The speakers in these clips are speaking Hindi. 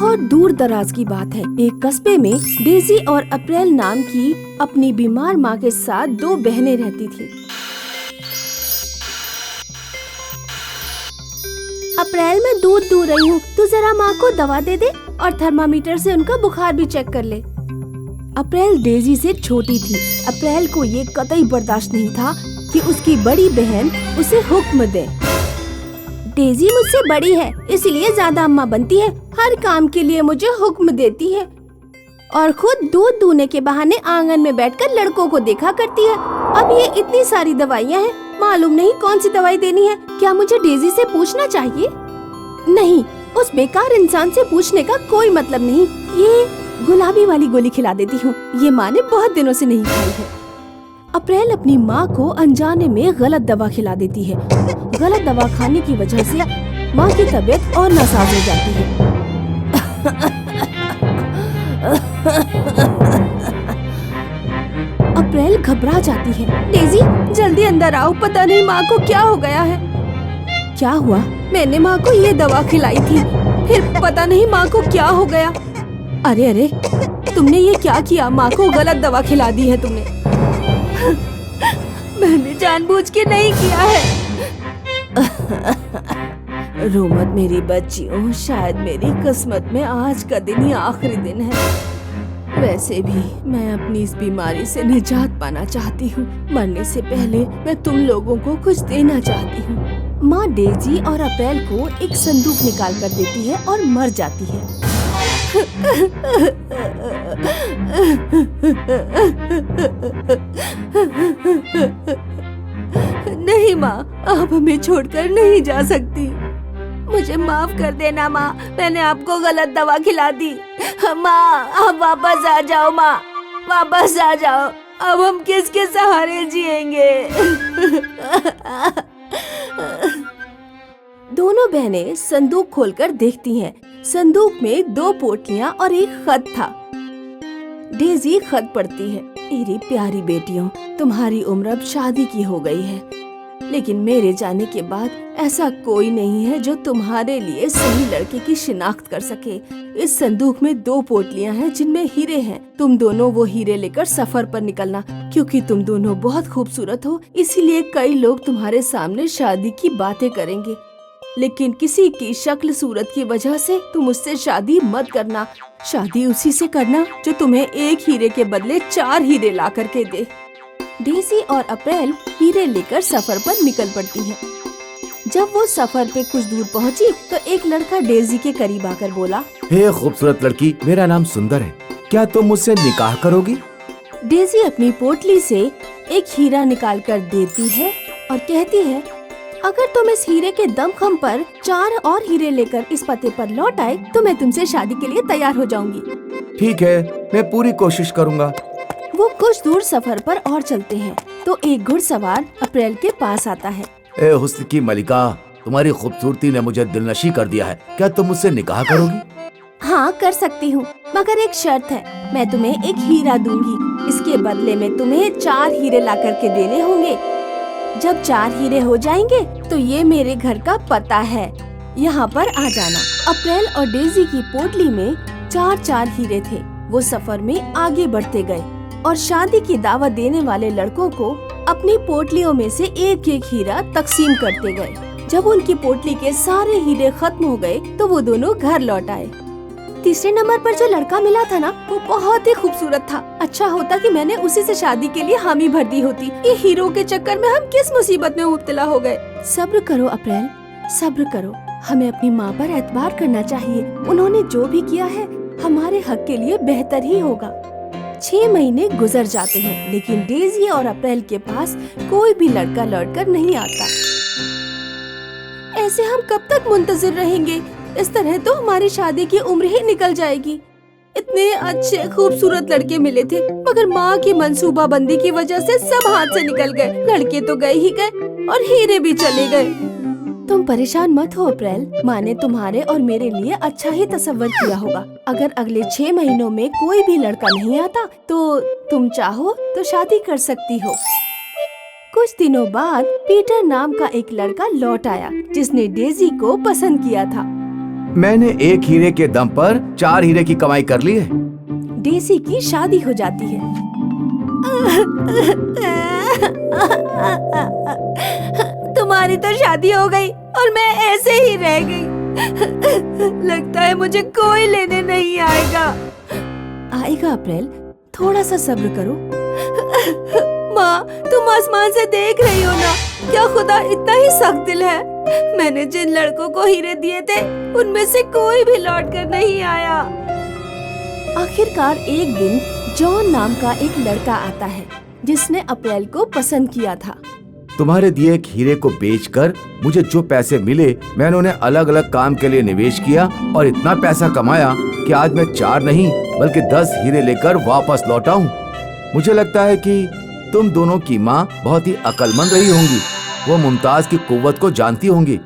बहुत दूर दराज की बात है। एक कस्बे में डेजी और अप्रैल नाम की अपनी बीमार माँ के साथ दो बहनें रहती थी। अप्रैल, मैं दूध दूह रही हूँ, तू जरा माँ को दवा दे दे और थर्मामीटर से उनका बुखार भी चेक कर ले। अप्रैल डेजी से छोटी थी। अप्रैल को ये कतई बर्दाश्त नहीं था कि उसकी बड़ी बहन उसे हुक्म दे। डेजी मुझसे बड़ी है, इसलिए ज्यादा अम्मा बनती है, हर काम के लिए मुझे हुक्म देती है और खुद दूध दूहने के बहाने आंगन में बैठकर लड़कों को देखा करती है। अब ये इतनी सारी दवाइयाँ हैं, मालूम नहीं कौन सी दवाई देनी है। क्या मुझे डेजी से पूछना चाहिए? नहीं, उस बेकार इंसान से पूछने का कोई मतलब नहीं। ये गुलाबी वाली गोली खिला देती हूँ, ये माँ ने बहुत दिनों से नहीं खाई है। अप्रैल अपनी माँ को अनजाने में गलत दवा खिला देती है। गलत दवा खाने की वजह से माँ की तबीयत और नासाज हो जाती है। अप्रैल घबरा जाती है। डेजी जल्दी अंदर आओ, पता नहीं माँ को क्या हो गया है। क्या हुआ? मैंने माँ को ये दवा खिलाई थी, फिर पता नहीं माँ को क्या हो गया। अरे अरे, तुमने ये क्या किया? माँ को गलत दवा खिला दी है तुमने। मैंने जानबूझ के नहीं किया है। रो मत मेरी बच्चियों, शायद मेरी किस्मत में आज का दिन ही आखिरी दिन है। वैसे भी मैं अपनी इस बीमारी से निजात पाना चाहती हूँ। मरने से पहले मैं तुम लोगों को कुछ देना चाहती हूँ। माँ डेजी और अप्रैल को एक संदूक निकाल कर देती है और मर जाती है। नहीं माँ, आप हमें छोड़कर नहीं जा सकती। मुझे माफ कर देना माँ, मैंने आपको गलत दवा खिला दी। माँ, आप वापस आ जाओ माँ, वापस आ जाओ। अब हम किसके सहारे जिएंगे? दोनों बहनें संदूक खोलकर देखती हैं। संदूक में 2 पोटलियां और एक खत था। डेजी खत पढ़ती है। मेरी प्यारी बेटियों, तुम्हारी उम्र अब शादी की हो गई है, लेकिन मेरे जाने के बाद ऐसा कोई नहीं है जो तुम्हारे लिए सही लड़के की शिनाख्त कर सके। इस संदूक में 2 पोटलियां हैं जिनमें हीरे हैं। तुम दोनों वो हीरे लेकर सफर पर निकलना। क्योंकि तुम दोनों बहुत खूबसूरत हो, इसीलिए कई लोग तुम्हारे सामने शादी की बातें करेंगे, लेकिन किसी की शक्ल सूरत की वजह से तुम उससे शादी मत करना। शादी उसी से करना जो तुम्हें 1 हीरे के बदले 4 हीरे ला करके दे। डेजी और अप्रैल हीरे लेकर सफर पर निकल पड़ती हैं। जब वो सफर पे कुछ दूर पहुंची तो एक लड़का डेजी के करीब आकर बोला, हे खूबसूरत लड़की, मेरा नाम सुंदर है, क्या तुम मुझसे निकाह करोगी? डेजी अपनी पोटली से एक हीरा निकाल कर देती है और कहती है, अगर तुम इस हीरे के दमखम पर 4 और हीरे लेकर इस पते पर लौट आए तो मैं तुमसे शादी के लिए तैयार हो जाऊंगी। ठीक है, मैं पूरी कोशिश करूंगा। वो कुछ दूर सफर पर और चलते हैं तो एक घुड़सवार अप्रैल के पास आता है। ए हुस्न की मलिका, तुम्हारी खूबसूरती ने मुझे दिलनशी कर दिया है, क्या तुम मुझसे निकाह करोगी? हाँ, कर सकती हूँ, मगर एक शर्त है। मैं तुम्हें एक हीरा दूंगी, इसके बदले में तुम्हें 4 हीरे ला करके देने होंगे। जब 4 हीरे हो जाएंगे तो ये मेरे घर का पता है, यहाँ पर आ जाना। अप्रैल और डेजी की पोटली में 4 हीरे थे। वो सफर में आगे बढ़ते गए और शादी की दावत देने वाले लड़कों को अपनी पोटलियों में से एक एक हीरा तकसीम करते गए। जब उनकी पोटली के सारे हीरे खत्म हो गए तो वो दोनों घर लौट आए। तीसरे नंबर पर जो लड़का मिला था ना, वो बहुत ही खूबसूरत था। अच्छा होता कि मैंने उसी से शादी के लिए हामी भर दी होती। ये हीरो के चक्कर में हम किस मुसीबत में मुब्तला हो गए। सब्र करो अप्रैल, सब्र करो। हमें अपनी माँ पर एतबार करना चाहिए। उन्होंने जो भी किया है हमारे हक के लिए बेहतर ही होगा। 6 महीने गुजर जाते हैं, लेकिन डेजी और अप्रैल के पास कोई भी लड़का लौटकर नहीं आता। ऐसे हम कब तक मुंतजिर रहेंगे? इस तरह तो हमारी शादी की उम्र ही निकल जाएगी। इतने अच्छे खूबसूरत लड़के मिले थे, मगर माँ की मंसूबाबंदी की वजह से सब हाथ से निकल गए। लड़के तो गए ही गए और हीरे भी चले गए। तुम परेशान मत हो अप्रैल, माँ ने तुम्हारे और मेरे लिए अच्छा ही तसव्वुर किया होगा। अगर अगले 6 महीनों में कोई भी लड़का नहीं आता तो तुम चाहो तो शादी कर सकती हो। कुछ दिनों बाद पीटर नाम का एक लड़का लौट आया जिसने डेजी को पसंद किया था। मैंने एक हीरे के दम पर 4 हीरे की कमाई कर ली है। डेजी की शादी हो जाती है। तुम्हारी तो शादी हो गई और मैं ऐसे ही रह गई। लगता है मुझे कोई लेने नहीं आएगा। आएगा अप्रैल, थोड़ा सा सब्र करो। माँ, तुम आसमान से देख रही हो ना, क्या खुदा इतना ही सख्त दिल है? मैंने जिन लड़कों को हीरे दिए थे उनमें से कोई भी लौट कर नहीं आया। आखिरकार एक दिन जॉन नाम का एक लड़का आता है जिसने अप्रैल को पसंद किया था। तुम्हारे दिए एक हीरे को बेचकर मुझे जो पैसे मिले, मैंने उन्हें अलग अलग काम के लिए निवेश किया और इतना पैसा कमाया कि आज मैं 4 नहीं बल्कि 10 हीरे लेकर वापस लौटा हूँ। मुझे लगता है कि तुम दोनों की माँ बहुत ही अक्लमंद रही होंगी। वो मुमताज की कुव्वत को जानती होंगी।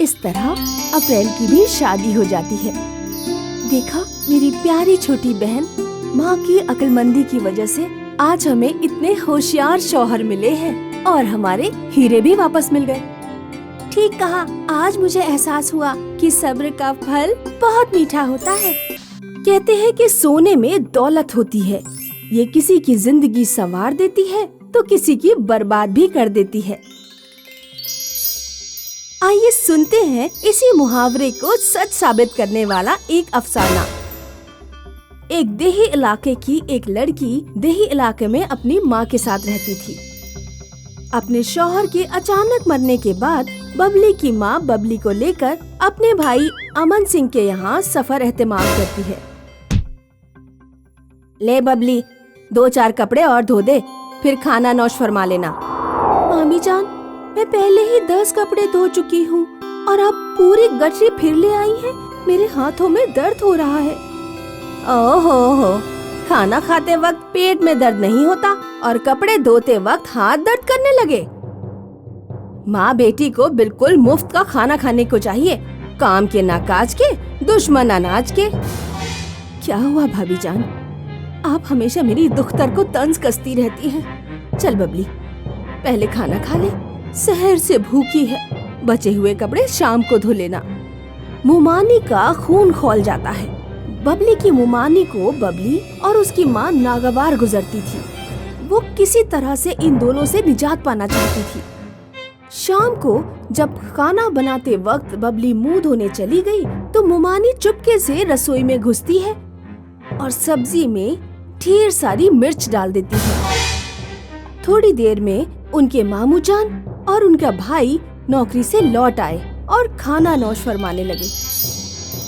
इस तरह अप्रैल की भी शादी हो जाती है। देखा, मेरी प्यारी छोटी बहन, माँ की अक्लमंदी की वजह से आज हमें इतने होशियार शौहर मिले हैं और हमारे हीरे भी वापस मिल गए। ठीक कहा, आज मुझे एहसास हुआ कि सब्र का फल बहुत मीठा होता है। कहते हैं कि सोने में दौलत होती है, ये किसी की जिंदगी संवार देती है तो किसी की बर्बाद भी कर देती है। आइए सुनते हैं इसी मुहावरे को सच साबित करने वाला एक अफसाना। एक देही इलाके की एक लड़की देही इलाके में अपनी माँ के साथ रहती थी। अपने शौहर के अचानक मरने के बाद बबली की माँ बबली को लेकर अपने भाई अमन सिंह के यहाँ सफर एहतमाम करती है। ले बबली, 2-4 कपड़े और धो दे, फिर खाना नौश फरमा लेना। मामी जान, मैं पहले ही 10 कपड़े धो चुकी हूँ और अब पूरी गठरी फिर ले आई हैं। मेरे हाथों में दर्द हो रहा है। ओहो, खाना खाते वक्त पेट में दर्द नहीं होता और कपड़े धोते वक्त हाथ दर्द करने लगे। माँ बेटी को बिल्कुल मुफ्त का खाना खाने को चाहिए, काम के ना काज के, दुश्मन अनाज के। क्या हुआ भाभी जान, आप हमेशा मेरी दुख्तर को तंज कसती रहती हैं। चल बबली, पहले खाना खा ले, सहर से भूखी है। बचे हुए कपड़े शाम को धो लेना। मुमानी का खून खौल जाता है। बबली की मुमानी को बबली और उसकी माँ नागवार गुजरती थी। वो किसी तरह से इन दोनों से निजात पाना चाहती थी। शाम को जब खाना बनाते वक्त बबली मुंह धोने चली गई तो मुमानी चुपके से रसोई में घुसती है और सब्जी में ढेर सारी मिर्च डाल देती है। थोड़ी देर में उनके मामू जान और उनका भाई नौकरी से लौट आए और खाना नौश फरमाने लगे।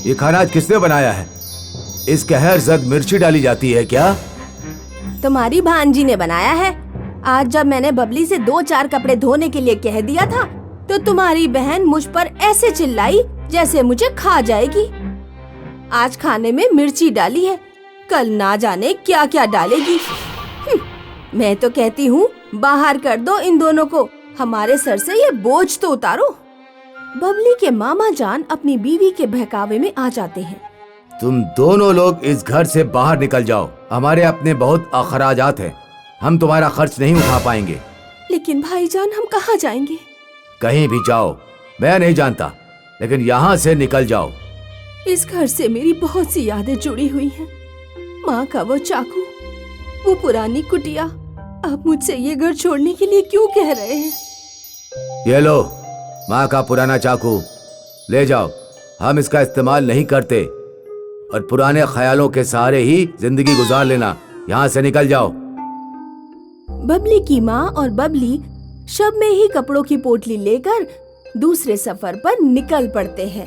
ये खाना आज किसने बनाया है? इसके हर जद मिर्ची डाली जाती है क्या? तुम्हारी भांजी ने बनाया है। आज जब मैंने बबली से 2-4 कपड़े धोने के लिए कह दिया था तो तुम्हारी बहन मुझ पर ऐसे चिल्लाई जैसे मुझे खा जाएगी। आज खाने में मिर्ची डाली है, कल ना जाने क्या क्या डालेगी। मैं तो कहती हूँ बाहर कर दो इन दोनों को, हमारे सर से ये बोझ तो उतारो। बबली के मामा जान अपनी बीवी के बहकावे में आ जाते हैं। तुम दोनों लोग इस घर से बाहर निकल जाओ, हमारे अपने बहुत अखराजात हैं, हम तुम्हारा खर्च नहीं उठा पाएंगे। लेकिन भाईजान, हम कहाँ जाएंगे? कहीं भी जाओ, मैं नहीं जानता, लेकिन यहाँ से निकल जाओ। इस घर से मेरी बहुत सी यादें जुड़ी हुई हैं। माँ का वो चाकू, वो पुरानी कुटिया। आप मुझसे ये घर छोड़ने के लिए क्यों कह रहे हैं? ये लो, माँ का पुराना चाकू ले जाओ, हम इसका इस्तेमाल नहीं करते और पुराने ख्यालों के सहारे ही जिंदगी गुजार लेना। यहाँ से निकल जाओ। बबली की माँ और बबली शब में ही कपड़ों की पोटली लेकर दूसरे सफर पर निकल पड़ते हैं।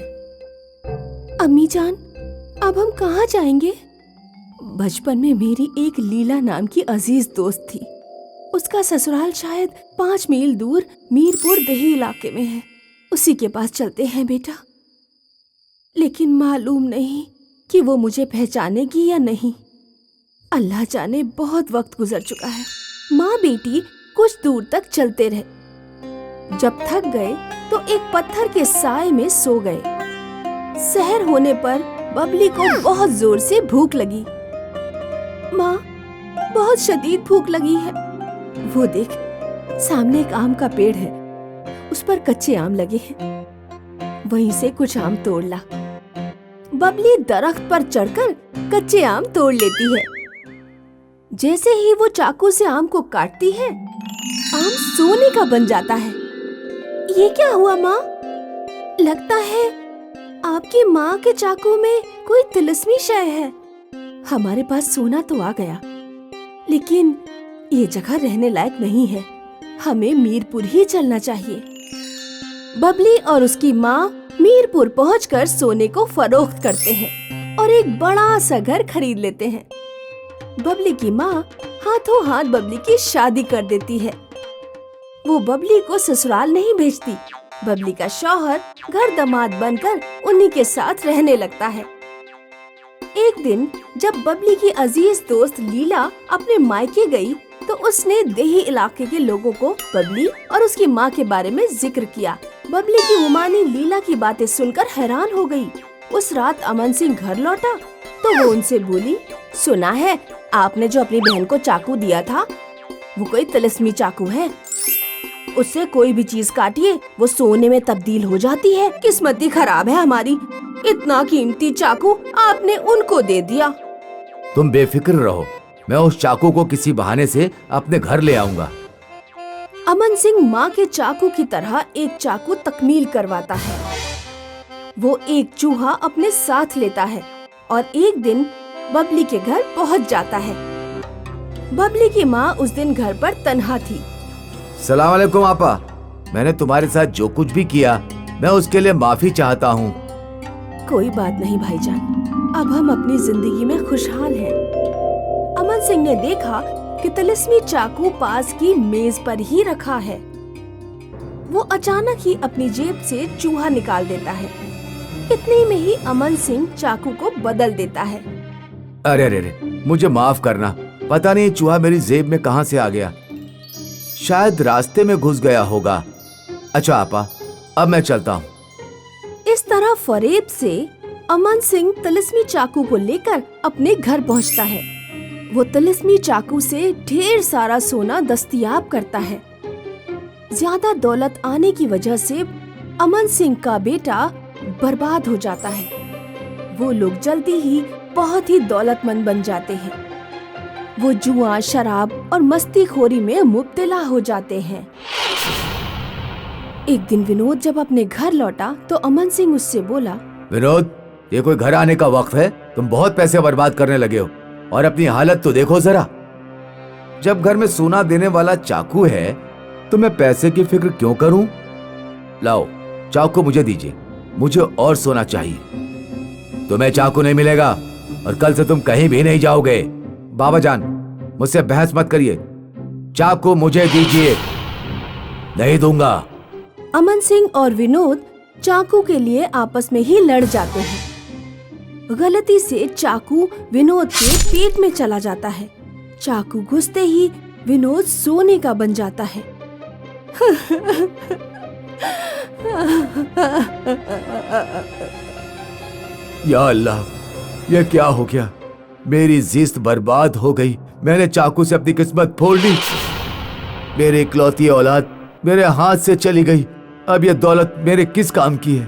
अम्मी जान, अब हम कहाँ जाएंगे? बचपन में मेरी एक लीला नाम की अजीज दोस्त थी। उसका ससुराल शायद 5 मील दूर मीरपुर देही इलाके में है। उसी के पास चलते हैं बेटा। लेकिन मालूम नहीं कि वो मुझे पहचानेगी या नहीं। अल्लाह जाने, बहुत वक्त गुजर चुका है। माँ बेटी कुछ दूर तक चलते रहे। जब थक गए तो एक पत्थर के साए में सो गए। सहर होने पर बबली को बहुत जोर से भूख लगी। माँ, बहुत शदीद भूख लगी है। वो देख, सामने एक आम का पेड़ है, उस पर कच्चे आम लगे हैं। वहीं से कुछ आम तोड़ ला। बबली दरख्त पर चढ़कर कच्चे आम तोड़ लेती है। जैसे ही वो चाकू से आम को काटती है, आम सोने का बन जाता है। ये क्या हुआ माँ? लगता है आपकी माँ के चाकू में कोई तिलिस्मी शय है। हमारे पास सोना तो आ गया, लेकिन ये जगह रहने लायक नहीं है। हमें मीरपुर ही चलना चाहिए। बबली और उसकी माँ मीरपुर पहुंचकर सोने को फरोख्त करते हैं और एक बड़ा सा घर खरीद लेते हैं। बबली की माँ हाथों हाथ बबली की शादी कर देती है। वो बबली को ससुराल नहीं भेजती। बबली का शौहर घर दामाद बनकर उन्हीं के साथ रहने लगता है। एक दिन जब बबली की अजीज दोस्त लीला अपने मायके गई, तो उसने देही इलाके के लोगों को बबली और उसकी माँ के बारे में जिक्र किया। बबली की उमानी लीला की बातें सुनकर हैरान हो गई। उस रात अमन सिंह घर लौटा तो वो उनसे बोली, सुना है आपने जो अपनी बहन को चाकू दिया था, वो कोई तिलिस्मी चाकू है। उससे कोई भी चीज काटिए वो सोने में तब्दील हो जाती है। किस्मत ही खराब है हमारी, इतना कीमती चाकू आपने उनको दे दिया। तुम बेफिक्र रहो, मैं उस चाकू को किसी बहाने से अपने घर ले आऊंगा। अमन सिंह माँ के चाकू की तरह एक चाकू तकमील करवाता है। वो एक चूहा अपने साथ लेता है और एक दिन बबली के घर पहुँच जाता है। बबली की माँ उस दिन घर पर तन्हा थी। सलाम वालेकुम आपा, मैंने तुम्हारे साथ जो कुछ भी किया मैं उसके लिए माफी चाहता हूँ। कोई बात नहीं भाईजान, अब हम अपनी जिंदगी में खुशहाल हैं। अमन सिंह ने देखा कि तिलिस्मी चाकू पास की मेज पर ही रखा है। वो अचानक ही अपनी जेब से चूहा निकाल देता है। इतने में ही अमन सिंह चाकू को बदल देता है। अरे अरे अरे, मुझे माफ करना, पता नहीं चूहा मेरी जेब में कहाँ से आ गया। शायद रास्ते में घुस गया होगा। अच्छा आपा, अब मैं चलता हूँ। इस तरह फरेब से अमन सिंह तिलिस्मी चाकू को लेकर अपने घर पहुँचता है। वो तिलिस्मी चाकू से ढेर सारा सोना दस्तयाब करता है। ज्यादा दौलत आने की वजह से अमन सिंह का बेटा बर्बाद हो जाता है। वो लोग जल्दी ही बहुत ही दौलतमंद बन जाते हैं। वो जुआ, शराब और मस्तीखोरी में मुब्तला हो जाते हैं। एक दिन विनोद जब अपने घर लौटा तो अमन सिंह उससे बोला, विनोद, ये कोई घर आने का वक्त है? तुम बहुत पैसे बर्बाद करने लगे हो और अपनी हालत तो देखो जरा। जब घर में सोना देने वाला चाकू है तो मैं पैसे की फिक्र क्यों करूं? लाओ चाकू मुझे दीजिए, मुझे और सोना चाहिए। तुम्हें चाकू नहीं मिलेगा और कल से तुम कहीं भी नहीं जाओगे। बाबा जान, मुझसे बहस मत करिए, चाकू मुझे दीजिए। नहीं दूंगा। अमन सिंह और विनोद चाकू के लिए आपस में ही लड़ जाते हैं। गलती से चाकू विनोद के पेट में चला जाता है। चाकू घुसते ही विनोद सोने का बन जाता है। या अल्लाह, ये क्या हो गया? मेरी जिस्त बर्बाद हो गई। मैंने चाकू से अपनी किस्मत फोड़ ली। मेरी इकलौती औलाद मेरे हाथ से चली गई। अब ये दौलत मेरे किस काम की है?